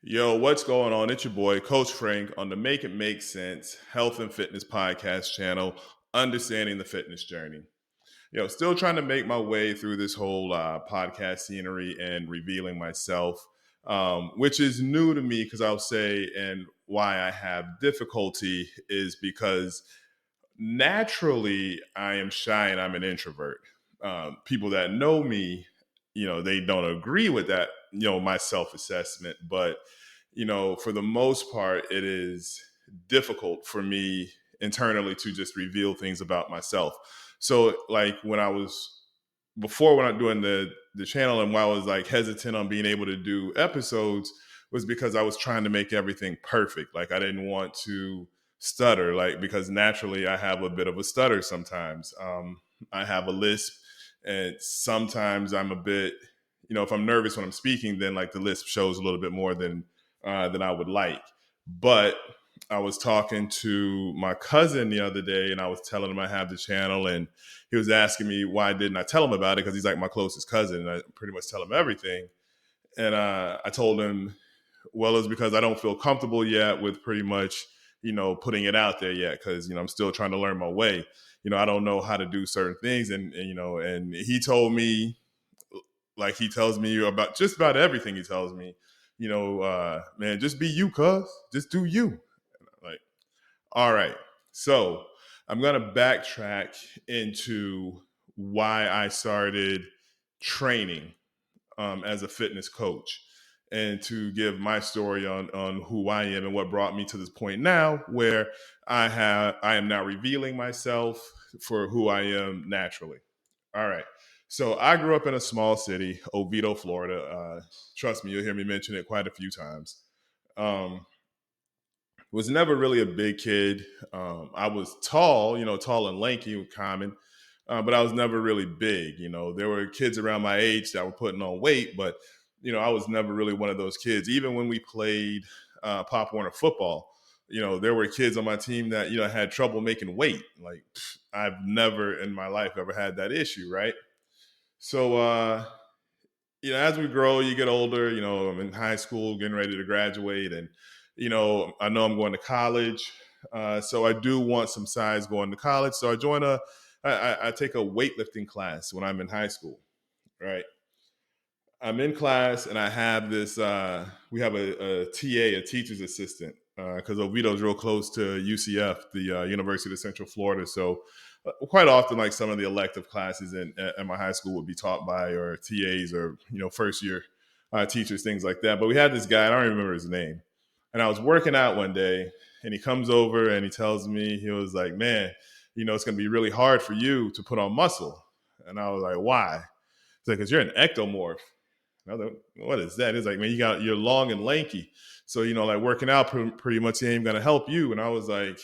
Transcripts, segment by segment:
Yo, what's going on? It's your boy, Coach Frank, on the Make It Make Sense Health and Fitness Podcast channel, Understanding the Fitness Journey. Still trying to make my way through this whole podcast scenery and revealing myself, which is new to me because I'll say, and why I have difficulty is because naturally I am shy and I'm an introvert. People that know me, they don't agree with that, my self assessment, but for the most part, it is difficult for me internally to just reveal things about myself. So, like when I'm doing the channel, and why I was like hesitant on being able to do episodes was because I was trying to make everything perfect. Like I didn't want to stutter, like because naturally I have a bit of a stutter sometimes. I have a lisp, and sometimes I'm a bit, if I'm nervous when I'm speaking, then like the lisp shows a little bit more than I would like. But I was talking to my cousin the other day, and I was telling him I have the channel, and he was asking me why didn't I tell him about it, because he's like my closest cousin, and I pretty much tell him everything. And I told him, well, it's because I don't feel comfortable yet with pretty much, putting it out there yet, because I'm still trying to learn my way. I don't know how to do certain things, and he told me, like he tells me about just about everything. He tells me, man, just be you, cuz. Just do you. Like, all right. So I'm going to backtrack into why I started training as a fitness coach, and to give my story on who I am and what brought me to this point now where I am now revealing myself for who I am naturally. All right. So I grew up in a small city, Oviedo, Florida. Trust me, you'll hear me mention it quite a few times. Was never really a big kid. I was tall, tall and lanky, common, but I was never really big. There were kids around my age that were putting on weight, but I was never really one of those kids. Even when we played Pop Warner football, there were kids on my team that had trouble making weight. Like I've never in my life ever had that issue, right? So as we grow, you get older. I'm in high school, getting ready to graduate, and I know I'm going to college. So I do want some size going to college. So I take a weightlifting class when I'm in high school, right? I'm in class and I have this, we have a TA, a teacher's assistant, because Oviedo's real close to UCF, the University of Central Florida. So quite often, like some of the elective classes in my high school would be taught by or TAs or, first year teachers, things like that. But we had this guy, I don't even remember his name. And I was working out one day and he comes over and he tells me, he was like, man, it's going to be really hard for you to put on muscle. And I was like, why? He's like, because you're an ectomorph. I thought, what is that? He's like, man, you're long and lanky. So, like working out pretty much ain't going to help you. And I was like,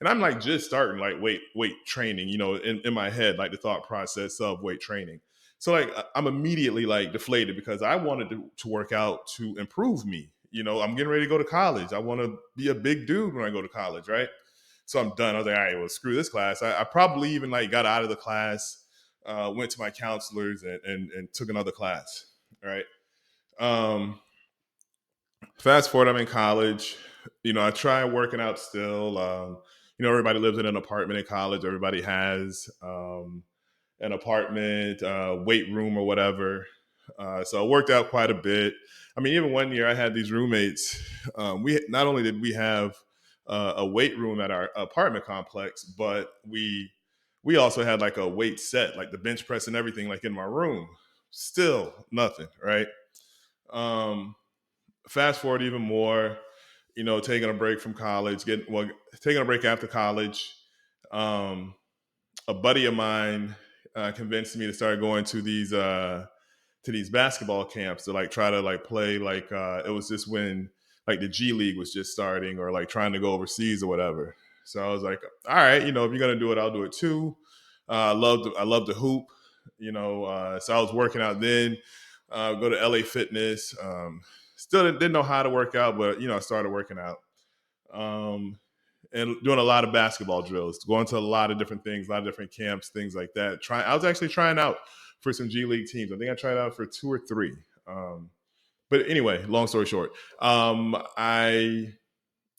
and I'm like just starting like weight training, in my head, like the thought process of weight training. So like I'm immediately like deflated because I wanted to work out to improve me. I'm getting ready to go to college. I want to be a big dude when I go to college, right? So I'm done. I was like, all right, well, screw this class. I probably even like got out of the class, went to my counselors and took another class, right? Fast forward, I'm in college. I try working out still. Everybody lives in an apartment in college. Everybody has an apartment, weight room or whatever. So I worked out quite a bit. I mean, even one year I had these roommates. We not only did we have a weight room at our apartment complex, but we also had like a weight set, like the bench press and everything, like in my room. Still nothing, right? Fast forward even more, taking a break from college, taking a break after college. A buddy of mine convinced me to start going to these basketball camps to like try to like play like it was just when like the G League was just starting or like trying to go overseas or whatever. So I was like, all right, if you're gonna do it, I'll do it too. I love to hoop, so I was working out then. Go to LA Fitness. Still didn't know how to work out, but I started working out. And doing a lot of basketball drills, going to a lot of different things, a lot of different camps, things like that. I was actually trying out for some G League teams. I think I tried out for 2 or 3. But anyway, long story short, I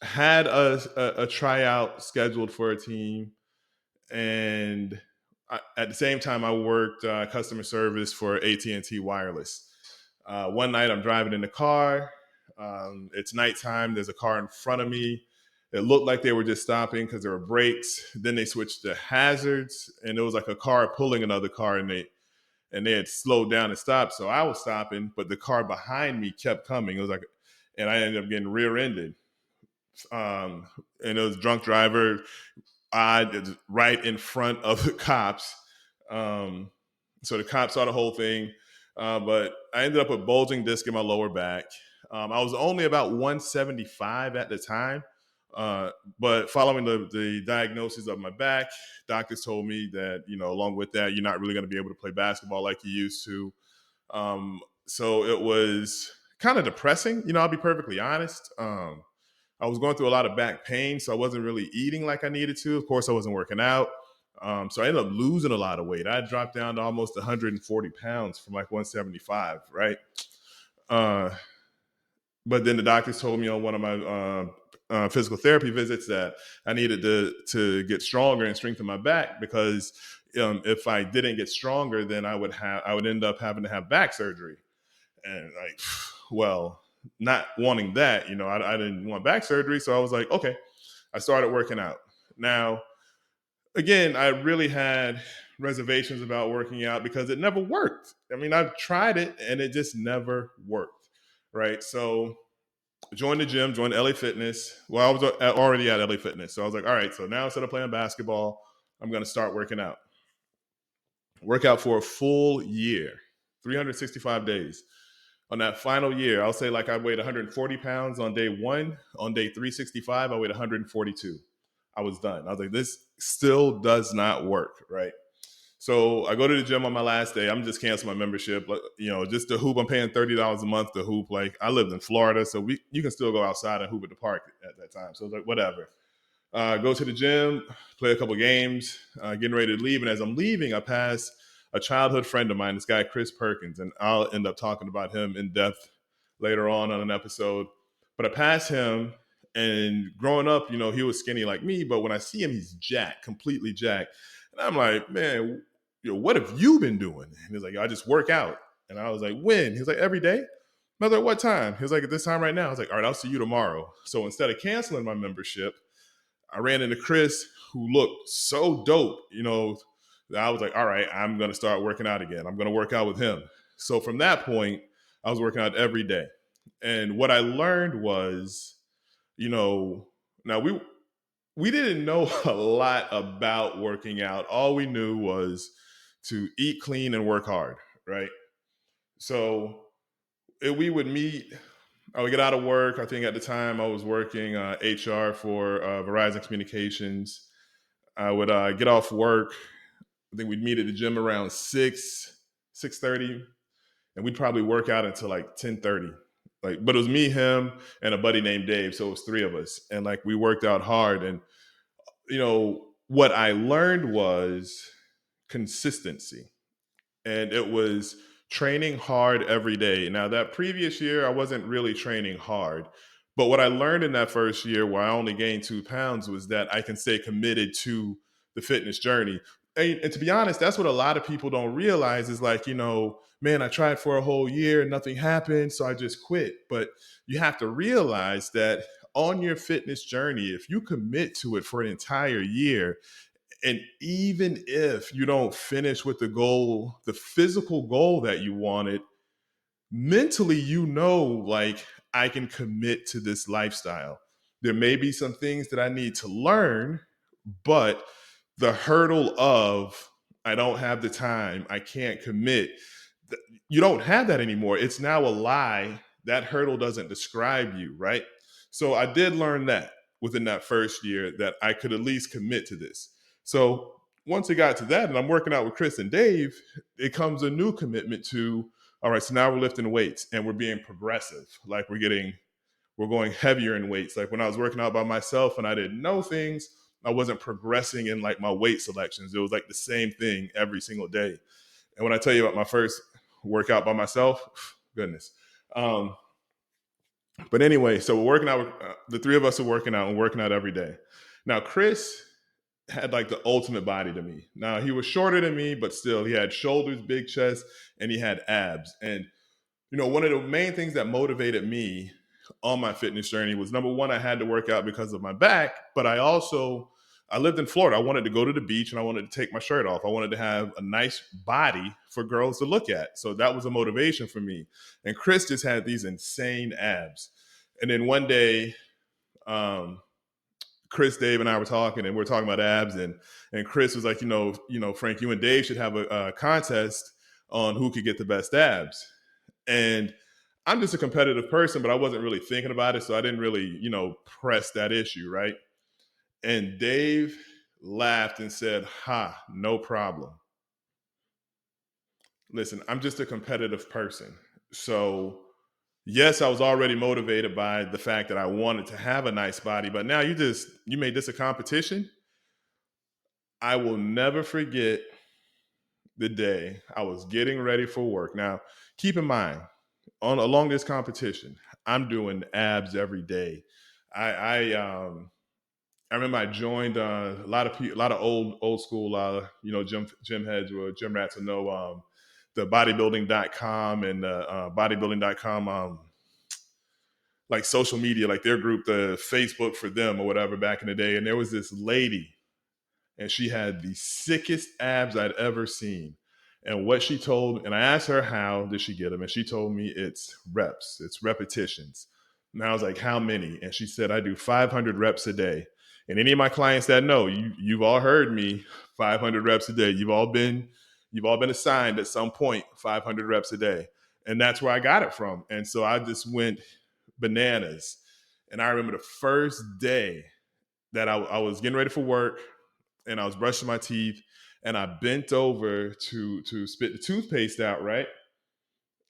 had a tryout scheduled for a team, and at the same time, I worked customer service for AT&T Wireless. One night, I'm driving in the car. It's nighttime. There's a car in front of me. It looked like they were just stopping because there were brakes. Then they switched to hazards, and it was like a car pulling another car, and they had slowed down and stopped. So I was stopping, but the car behind me kept coming. It was like, and I ended up getting rear-ended. And it was a drunk driver. Right in front of the cops. So the cops saw the whole thing. But I ended up with bulging disc in my lower back. I was only about 175 at the time. But following the diagnosis of my back, doctors told me that, along with that, you're not really going to be able to play basketball like you used to. So it was kind of depressing. I'll be perfectly honest. I was going through a lot of back pain, so I wasn't really eating like I needed to. Of course, I wasn't working out. So I ended up losing a lot of weight. I dropped down to almost 140 pounds from like 175, right? But then the doctors told me on one of my physical therapy visits that I needed to get stronger and strengthen my back, because if I didn't get stronger, then I would end up having to have back surgery. And well, not wanting that, I didn't want back surgery. So I was like, okay, I started working out. Now, again, I really had reservations about working out because it never worked. I mean, I've tried it and it just never worked, right? So joined the gym, joined LA Fitness. Well, I was already at LA Fitness. So I was like, all right, so now instead of playing basketball, I'm going to start working out. Work out for a full year, 365 days. On that final year, I'll say like I weighed 140 pounds on day one. On day 365, I weighed 142. I was done. I was like, this still does not work, right? So I go to the gym on my last day. I'm just canceling my membership. Just to hoop, I'm paying $30 a month to hoop. Like, I lived in Florida, so you can still go outside and hoop at the park at that time. So I was like, whatever. Go to the gym, play a couple games, getting ready to leave. And as I'm leaving, I pass a childhood friend of mine, this guy, Chris Perkins, and I'll end up talking about him in depth later on an episode. But I pass him, and growing up, he was skinny like me, but when I see him, he's jacked, completely jacked. And I'm like, man, what have you been doing? And he's like, I just work out. And I was like, when? He's like, every day. And I was like, what time? He was like, at this time right now. I was like, all right, I'll see you tomorrow. So instead of canceling my membership, I ran into Chris, who looked so dope, I was like, all right, I'm going to start working out again. I'm going to work out with him. So from that point, I was working out every day. And what I learned was, now we didn't know a lot about working out. All we knew was to eat clean and work hard, right? So we would meet. I would get out of work. I think at the time I was working HR for Verizon Communications. I would get off work. I think we'd meet at the gym around 6:30, and we'd probably work out until like 10:30. But it was me, him, and a buddy named Dave. So it was three of us, and we worked out hard. And what I learned was consistency, and it was training hard every day. Now, that previous year, I wasn't really training hard. But what I learned in that first year, where I only gained 2 pounds, was that I can stay committed to the fitness journey. And to be honest, that's what a lot of people don't realize is man, I tried for a whole year, nothing happened, so I just quit. But you have to realize that on your fitness journey, if you commit to it for an entire year, and even if you don't finish with the goal, the physical goal that you wanted, mentally, I can commit to this lifestyle. There may be some things that I need to learn, but the hurdle of I don't have the time, I can't commit, you don't have that anymore. It's now a lie. That hurdle doesn't describe you, right? So I did learn that within that first year, that I could at least commit to this. So once it got to that, and I'm working out with Chris and Dave, it comes a new commitment to, all right, so now we're lifting weights and we're being progressive. We're going heavier in weights. Like when I was working out by myself and I didn't know things, I wasn't progressing in my weight selections. It was the same thing every single day. And when I tell you about my first workout by myself, goodness, Um, but anyway, so we're working out. The three of us are working out and working out every day. Now, Chris had like the ultimate body to me. Now, he was shorter than me, but still, he had shoulders, big chest, and he had abs. And one of the main things that motivated me on my fitness journey was, number one, I had to work out because of my back, but I lived in Florida. I wanted to go to the beach and I wanted to take my shirt off. I wanted to have a nice body for girls to look at. So that was a motivation for me. And Chris just had these insane abs. And then one day, Chris, Dave, and I were talking, and we are talking about abs, and Chris was like, Frank, you and Dave should have a contest on who could get the best abs. And I'm just a competitive person, but I wasn't really thinking about it, so I didn't really, press that issue, right? And Dave laughed and said, "Ha, no problem. Listen, I'm just a competitive person. So, yes, I was already motivated by the fact that I wanted to have a nice body, but now you made this a competition. I will never forget the day I was getting ready for work. Now, keep in mind, along this competition, I'm doing abs every day. I remember I joined a lot of people, a lot of old school, gym heads or gym rats will know the bodybuilding.com and bodybuilding.com, like social media, like their group, the Facebook for them or whatever back in the day. And there was this lady, and she had the sickest abs I'd ever seen. And what she told, and I asked her, how did she get them? And she told me it's reps, it's repetitions. And I was like, how many? And she said, I do 500 reps a day. And any of my clients that know, you've all heard me, 500 reps a day. You've all been assigned at some point 500 reps a day. And that's where I got it from. And so I just went bananas. And I remember the first day that I was getting ready for work, and I was brushing my teeth, and I bent over to spit the toothpaste out, right?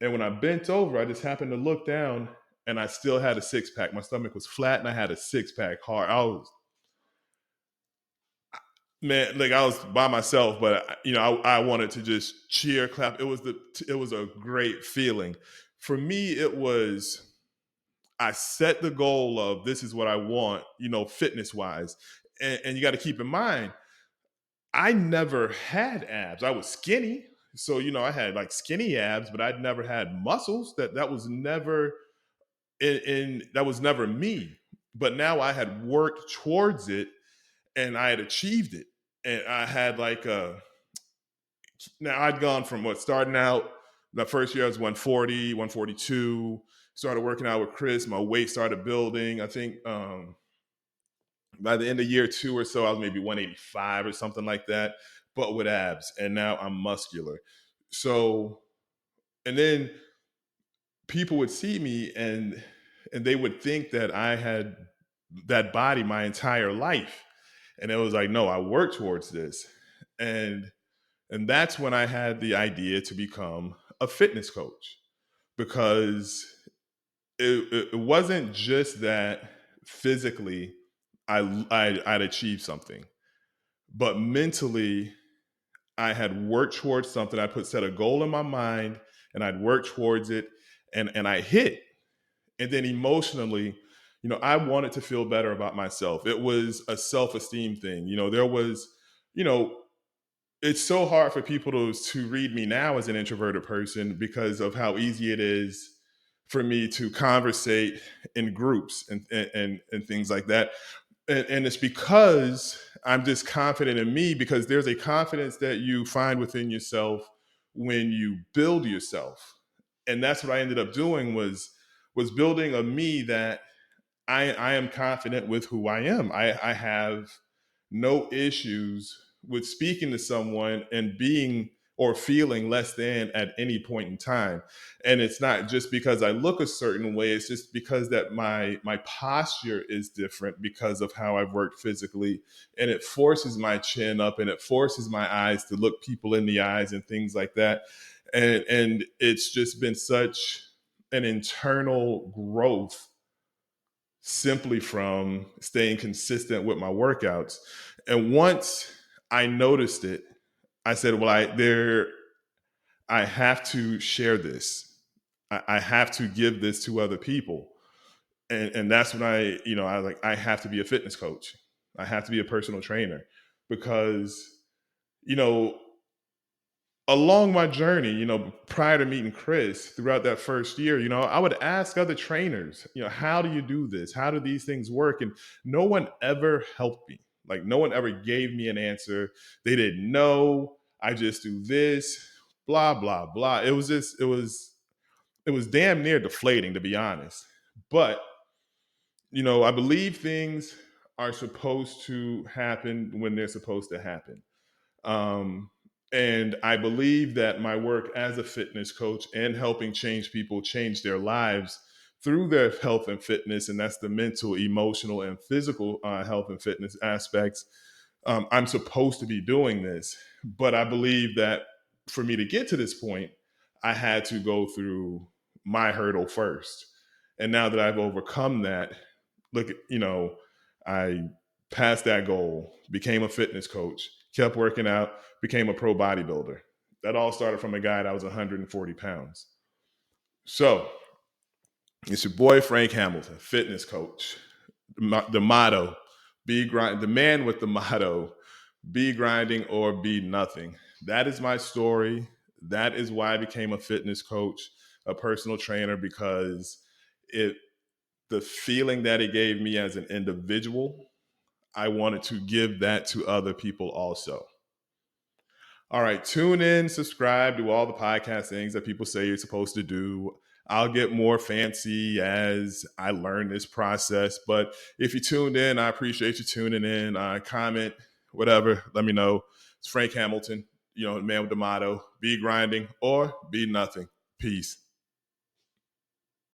And when I bent over, I just happened to look down, and I still had a six pack. My stomach was flat, and I had a six pack hard. I was by myself, but I wanted to just cheer, clap. It was a great feeling. For me, it was, I set the goal of, this is what I want, fitness wise. And you got to keep in mind, I never had abs. I was skinny. So, I had like skinny abs, but I'd never had muscles. That was never that was never me. But now I had worked towards it, and I had achieved it. And I had now I'd gone from starting out, the first year I was 140, 142, started working out with Chris. My weight started building. I think by the end of year 2 or so, I was maybe 185 or something like that, but with abs. And now I'm muscular. So, and then people would see me and they would think that I had that body my entire life. And it was like, no, I worked towards this. And that's when I had the idea to become a fitness coach, because it wasn't just that physically I'd achieved something, but mentally I had worked towards something. I set a goal in my mind, and I'd worked towards it, and I hit. And then emotionally, I wanted to feel better about myself. It was a self-esteem thing. There was, it's so hard for people to read me now as an introverted person because of how easy it is for me to conversate in groups and things like that. And it's because I'm just confident in me, because there's a confidence that you find within yourself when you build yourself. And that's what I ended up doing, was building a me that I am confident with who I am. I have no issues with speaking to someone and being or feeling less than at any point in time. And it's not just because I look a certain way, it's just because that my posture is different because of how I've worked physically. And it forces my chin up, and it forces my eyes to look people in the eyes and things like that. And it's just been such an internal growth simply from staying consistent with my workouts. And once I noticed it, I said, well, I have to share this. I have to give this to other people. And that's when I have to be a fitness coach. I have to be a personal trainer because, you know, along my journey, prior to meeting Chris, throughout that first year, I would ask other trainers, how do you do this? How do these things work? And no one ever helped me. Like, no one ever gave me an answer. They didn't know. I just do this, blah, blah, blah. It was damn near deflating, to be honest. But, I believe things are supposed to happen when they're supposed to happen. Um, and I believe that my work as a fitness coach and helping change people change their lives through their health and fitness, and that's the mental, emotional, and physical health and fitness aspects. I'm supposed to be doing this, but I believe that for me to get to this point, I had to go through my hurdle first. And now that I've overcome that, I passed that goal, became a fitness coach, kept working out, became a pro bodybuilder. That all started from a guy that was 140 pounds. So it's your boy Frank Hamilton, fitness coach. The motto, be grind. The man with the motto, be grinding or be nothing. That is my story. That is why I became a fitness coach, a personal trainer, because the feeling that it gave me as an individual, I wanted to give that to other people also. All right, tune in, subscribe, do all the podcast things that people say you're supposed to do. I'll get more fancy as I learn this process. But if you tuned in, I appreciate you tuning in. Comment, whatever, let me know. It's Frank Hamilton, the man with the motto, be grinding or be nothing. Peace.